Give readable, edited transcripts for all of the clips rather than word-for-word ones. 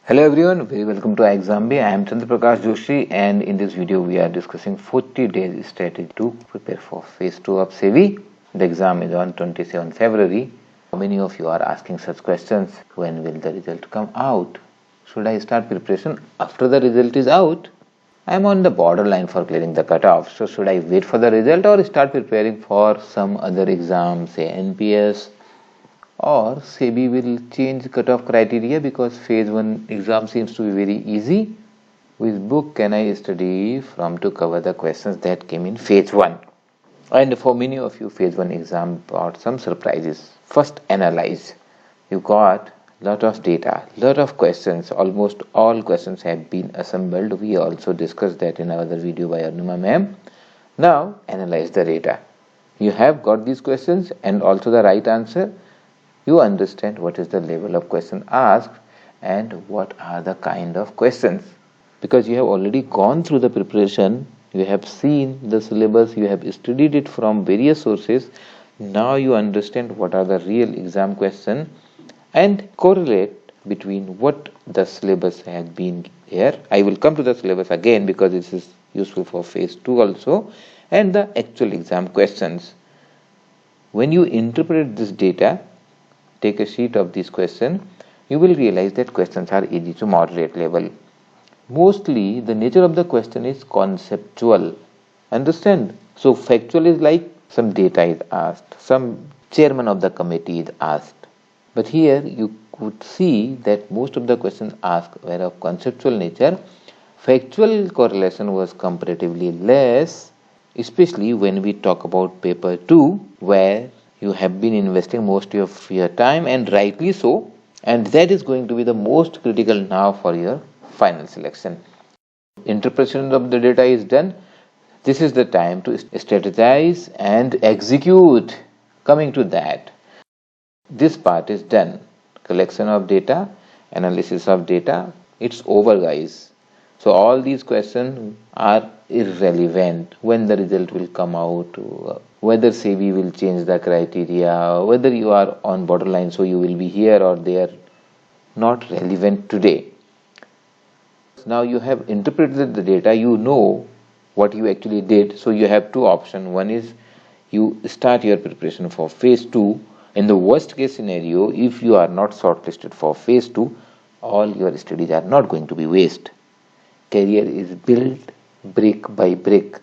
Hello everyone, very welcome to iExamBay. I am Chandra Prakash Joshi, and in this video we are discussing 40 days strategy to prepare for phase 2 of SEBI. The exam is on 27 February. Many of you are asking such questions. When will the result come out? Should I start preparation after the result is out? I am on the borderline for clearing the cutoff. So should I wait for the result or start preparing for some other exam, say NPS? Or SEBI will change cutoff criteria because phase 1 exam seems to be very easy. Which book can I study from to cover the questions that came in phase 1? And for many of you, phase 1 exam brought some surprises. First, analyze. You got lot of data, lot of questions. Almost all questions have been assembled. We also discussed that in another video by Arunima ma'am. Now, analyze the data. You have got these questions and also the right answer. You understand what is the level of question asked and what are the kind of questions. Because you have already gone through the preparation, you have seen the syllabus, you have studied it from various sources. Now you understand what are the real exam questions and correlate between what the syllabus has been here. I will come to the syllabus again because this is useful for phase 2 also, and the actual exam questions. When you interpret this data, take a sheet of this question, you will realize that questions are easy to moderate level. Mostly the nature of the question is conceptual. Understand? So factual is like some data is asked, some chairman of the committee is asked. But here you could see that most of the questions asked were of conceptual nature. Factual correlation was comparatively less, especially when we talk about paper 2, where you have been investing most of your time, and rightly so, and that is going to be the most critical now for your final selection. Interpretation of the data is done. This is the time to strategize and execute. Coming to that, this part is done. Collection of data, analysis of data, it's over, guys. So all these questions are irrelevant. When the result will come out, whether SEBI will change the criteria, whether you are on borderline so you will be here or there, not relevant today. Now you have interpreted the data, you know what you actually did, so you have two options. One is you start your preparation for phase 2. In the worst case scenario, if you are not shortlisted for phase 2, all your studies are not going to be waste. Career is built brick by brick,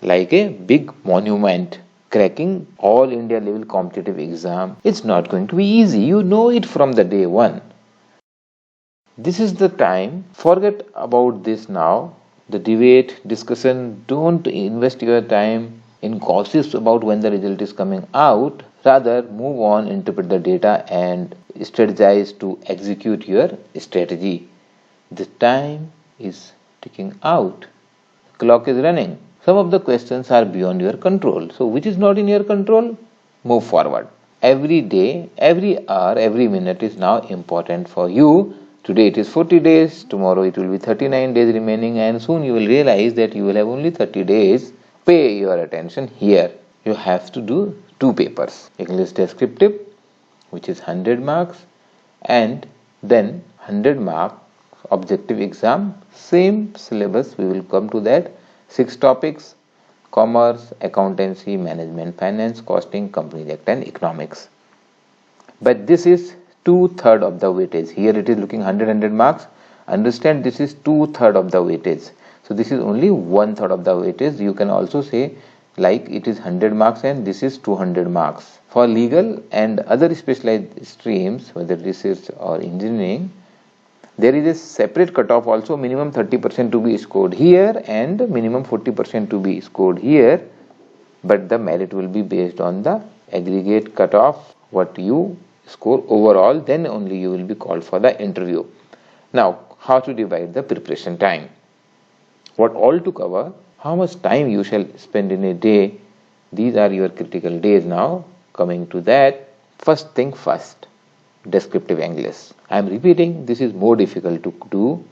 like a big monument. Cracking all India level competitive exam, it's not going to be easy. You know it from the day one. This is the time. Forget about this now. The debate, discussion, don't invest your time in gossips about when the result is coming out. Rather, move on, interpret the data and strategize to execute your strategy. The time is ticking out. The clock is running. Some of the questions are beyond your control. So which is not in your control? Move forward. Every day, every hour, every minute is now important for you. Today it is 40 days, tomorrow it will be 39 days remaining, and soon you will realize that you will have only 30 days. Pay your attention here. You have to do 2 papers. English descriptive, which is 100 marks, and then 100 mark objective exam. Same syllabus, we will come to that. 6 topics: commerce, accountancy, management, finance, costing, company act and economics. But this is 2/3 of the weightage. Here it is looking 100 marks. Understand, this is 2/3 of the weightage. So this is only 1/3 of the weightage. You can also say like it is 100 marks and this is 200 marks. For legal and other specialized streams, whether research or engineering, there is a separate cutoff also, minimum 30% to be scored here and minimum 40% to be scored here, but the merit will be based on the aggregate cutoff, what you score overall, then only you will be called for the interview. Now, how to divide the preparation time? What all to cover? How much time you shall spend in a day? These are your critical days now. Coming to that, first thing first, descriptive English. I am repeating, this is more difficult to do,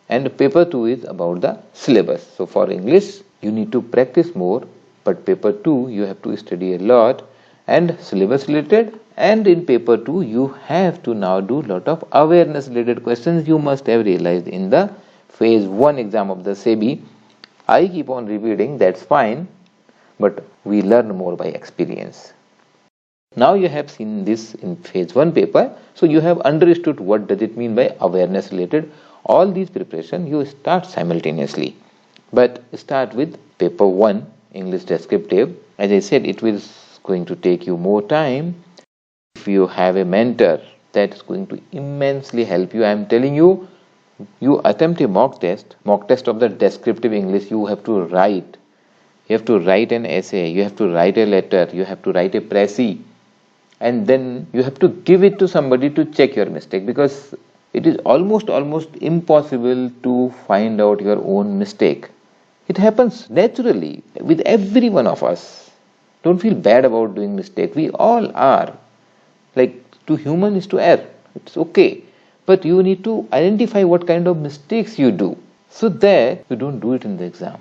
and paper 2 is about the syllabus. So for English, you need to practice more, but paper 2 you have to study a lot, and syllabus related And in paper 2, you have to now do lot of awareness related questions. You must have realized in the phase 1 exam of the SEBI. I keep on repeating, that's fine, but we learn more by experience. Now you have seen this in phase 1 paper, so you have understood what does it mean by awareness related. All these preparation you start simultaneously, but start with paper 1 English descriptive. As I said, it is going to take you more time. If you have a mentor, that is going to immensely help you. I am telling you, you attempt a mock test of the descriptive English. You have to write an essay, you have to write a letter, you have to write a précis, and then you have to give it to somebody to check your mistake, because it is almost impossible to find out your own mistake. It happens naturally with every one of us. Don't feel bad about doing mistake. We all are. Like, to human is to err. It's okay. But you need to identify what kind of mistakes you do, so that you don't do it in the exam.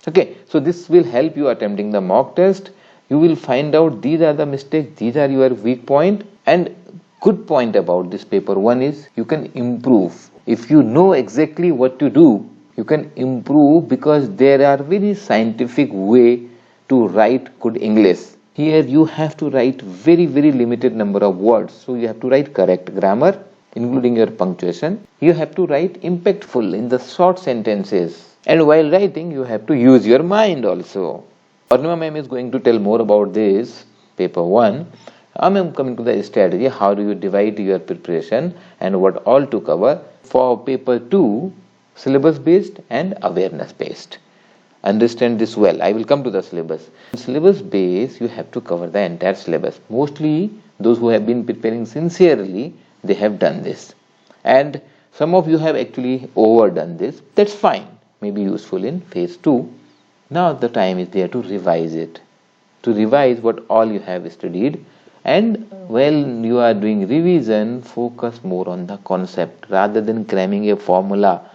Okay, so this will help you attempting the mock test. You will find out these are the mistakes, these are your weak point. And good point about this paper 1 is you can improve. If you know exactly what to do, you can improve, because there are very scientific way to write good English. Here you have to write very limited number of words. So you have to write correct grammar, including your punctuation. You have to write impactful in the short sentences. And while writing, you have to use your mind also. Arnima ma'am is going to tell more about this, paper 1. I am coming to the strategy, how do you divide your preparation and what all to cover. For paper 2, syllabus based and awareness based. Understand this well. I will come to the syllabus. Syllabus based, you have to cover the entire syllabus. Mostly those who have been preparing sincerely, they have done this. And some of you have actually overdone this. That's fine. May be useful in phase 2. Now the time is there to revise it, to revise what all you have studied. And while you are doing revision, focus more on the concept rather than cramming a formula,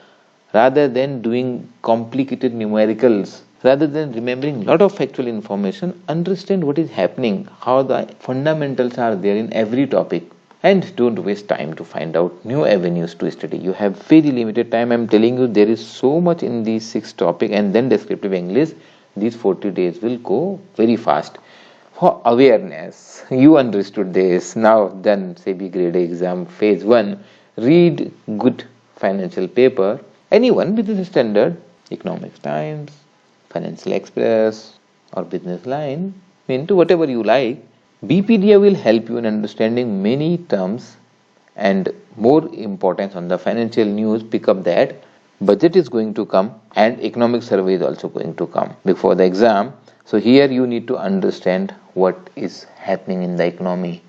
rather than doing complicated numericals, rather than remembering lot of factual information. Understand what is happening, how the fundamentals are there in every topic. And don't waste time to find out new avenues to study. You have very limited time. I'm telling you, there is so much in these 6 topics, and then descriptive English. These 40 days will go very fast. For awareness, you understood this. Now done SEBI grade exam phase 1. Read good financial paper. Anyone with the standard, Economics Times, Financial Express, or Business Line, into whatever you like. BPDA will help you in understanding many terms, and more importance on the financial news. Pick up that budget is going to come and economic survey is also going to come before the exam. So here you need to understand what is happening in the economy.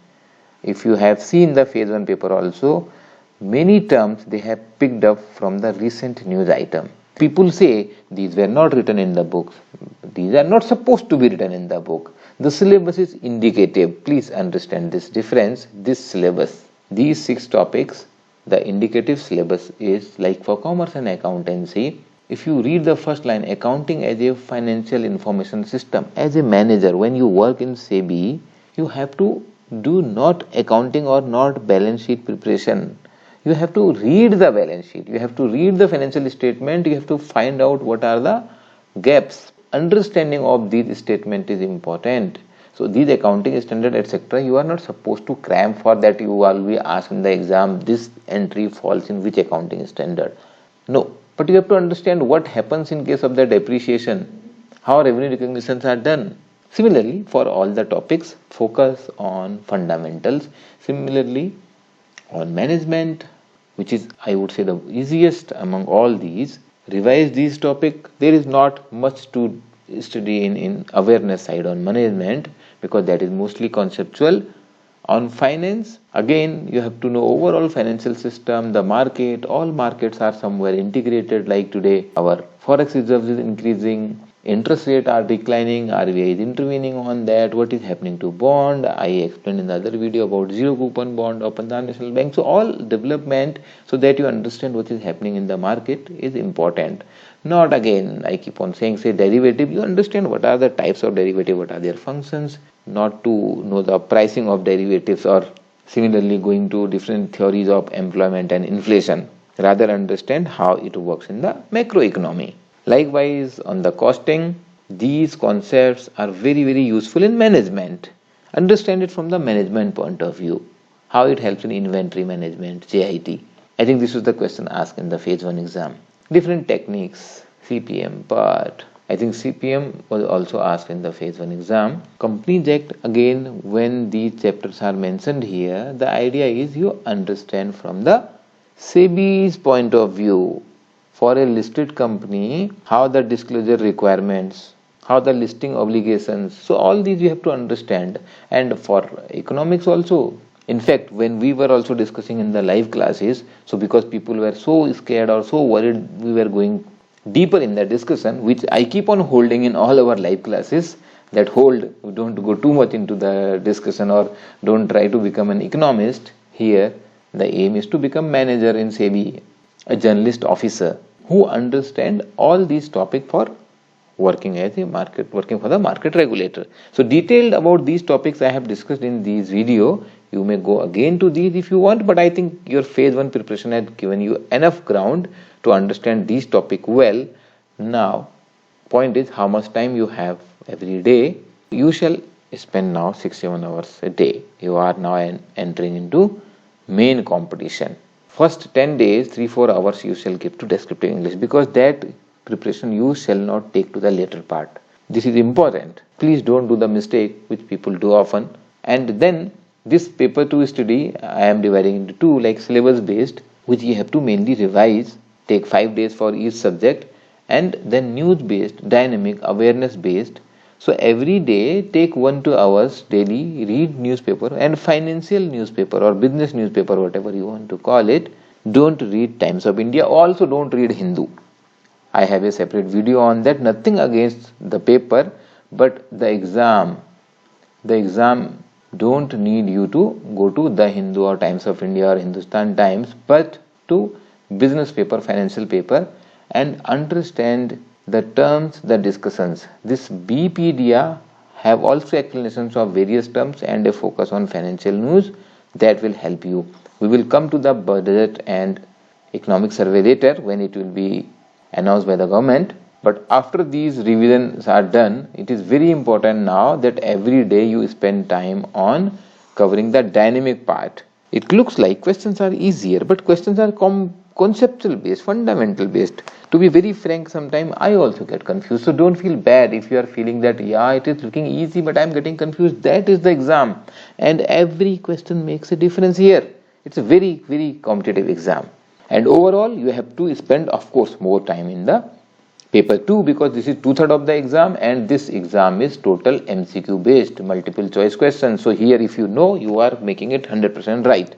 If you have seen the phase 1 paper also, many terms they have picked up from the recent news item. People say these were not written in the books. These are not supposed to be written in the book. The syllabus is indicative. Please understand this difference. This syllabus, these 6 topics, the indicative syllabus is like for commerce and accountancy. If you read the first line, accounting as a financial information system, as a manager, when you work in SEBI, you have to do not accounting or not balance sheet preparation. You have to read the balance sheet. You have to read the financial statement. You have to find out what are the gaps. Understanding of these statement is important. So these accounting standard, etc., you are not supposed to cram for that. You will be asked in the exam, this entry falls in which accounting standard. No, but you have to understand what happens in case of the depreciation, how revenue recognitions are done. Similarly, for all the topics, focus on fundamentals. Similarly, on management, which is, I would say, the easiest among all these. Revise these topics. There is not much to study in awareness side on management, because that is mostly conceptual. On finance, again, you have to know overall financial system, the market. All markets are somewhere integrated. Like today, our forex reserves is increasing, interest rate are declining, RBI is intervening on that, what is happening to bond. I explained in the other video about zero coupon bond of Punjab National Bank. So all development, so that you understand what is happening in the market, is important. Not again, I keep on saying, say derivative, you understand what are the types of derivative, what are their functions, not to know the pricing of derivatives or similarly going to different theories of employment and inflation. Rather understand how it works in the macroeconomy. Likewise, on the costing, these concepts are very, very useful in management. Understand it from the management point of view. How it helps in inventory management, JIT. I think this was the question asked in the phase 1 exam. Different techniques, CPM, but I think CPM was also asked in the phase 1 exam. Companies Act, again, when these chapters are mentioned here, the idea is you understand from the SEBI's point of view. For a listed company, how the disclosure requirements, how the listing obligations, so all these you have to understand. And for economics also, in fact, when we were also discussing in the live classes, so because people were so scared or so worried, we were going deeper in the discussion, which I keep on holding in all our live classes, that hold, don't go too much into the discussion or don't try to become an economist. Here, the aim is to become manager in SEBI, a journalist officer who understand all these topics for working as a market, working for the market regulator. So detailed about these topics I have discussed in this video. You may go again to these if you want, but I think your phase 1 preparation has given you enough ground to understand these topics well. Now, point is how much time you have every day. You shall spend now 6-7 hours a day. You are now entering into main competition. First 10 days, 3-4 hours you shall give to descriptive English, because that preparation you shall not take to the later part. This is important. Please don't do the mistake which people do often. And then this paper 2 study I am dividing into 2, like syllabus based, which you have to mainly revise, take 5 days for each subject, and then news based, dynamic, awareness based. So every day take 1-2 hours daily, read newspaper and financial newspaper or business newspaper, whatever you want to call it. Don't read Times of India. Also don't read Hindu. I have a separate video on that. Nothing against the paper, but the exam don't need you to go to the Hindu or Times of India or Hindustan Times, but to business paper, financial paper, and understand the terms, the discussions. This BPedia have also explanations of various terms and a focus on financial news that will help you. We will come to the budget and economic survey later when it will be announced by the government. But after these revisions are done, it is very important now that every day you spend time on covering the dynamic part. It looks like questions are easier, but questions are conceptual based, fundamental based. To be very frank, sometimes I also get confused. So don't feel bad if you are feeling that, yeah, it is looking easy, but I am getting confused. That is the exam. And every question makes a difference here. It's a very, very competitive exam. And overall, you have to spend, of course, more time in the paper 2, because this is 2/3 of the exam, and this exam is total MCQ based, multiple choice questions. So here, if you know, you are making it 100% right.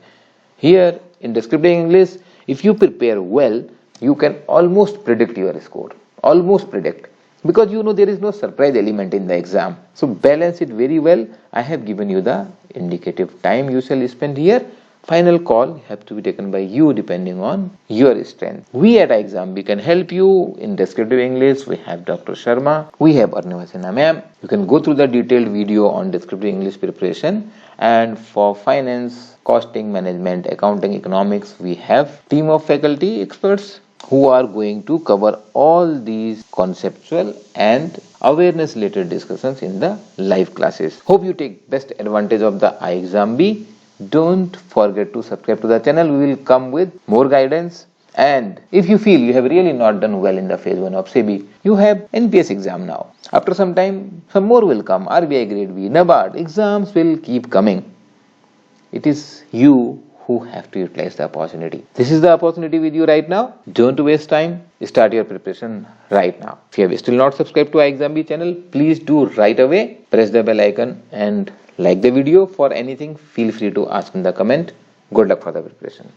Here in descriptive English, if you prepare well, you can almost predict your score. Almost predict. Because you know there is no surprise element in the exam. So balance it very well. I have given you the indicative time you shall spend here. Final call have to be taken by you depending on your strength. We at iExamB can help you in descriptive English. We have Dr. Sharma. We have Arnava Sinha ma'am. You can go through the detailed video on descriptive English preparation. And for finance, costing, management, accounting, economics, we have team of faculty experts who are going to cover all these conceptual and awareness related discussions in the live classes. Hope you take best advantage of the iExamB. Don't forget to subscribe to the channel. We will come with more guidance. And if you feel you have really not done well in the phase 1 of SEBI, you have NPS exam now. After some time, some more will come. RBI grade B, NABARD, exams will keep coming. It is you who have to utilize the opportunity. This is the opportunity with you right now. Don't waste time. Start your preparation right now. If you have still not subscribed to iExamB channel, please do right away. Press the bell icon and like the video. For anything, feel free to ask in the comment. Good luck for the preparation.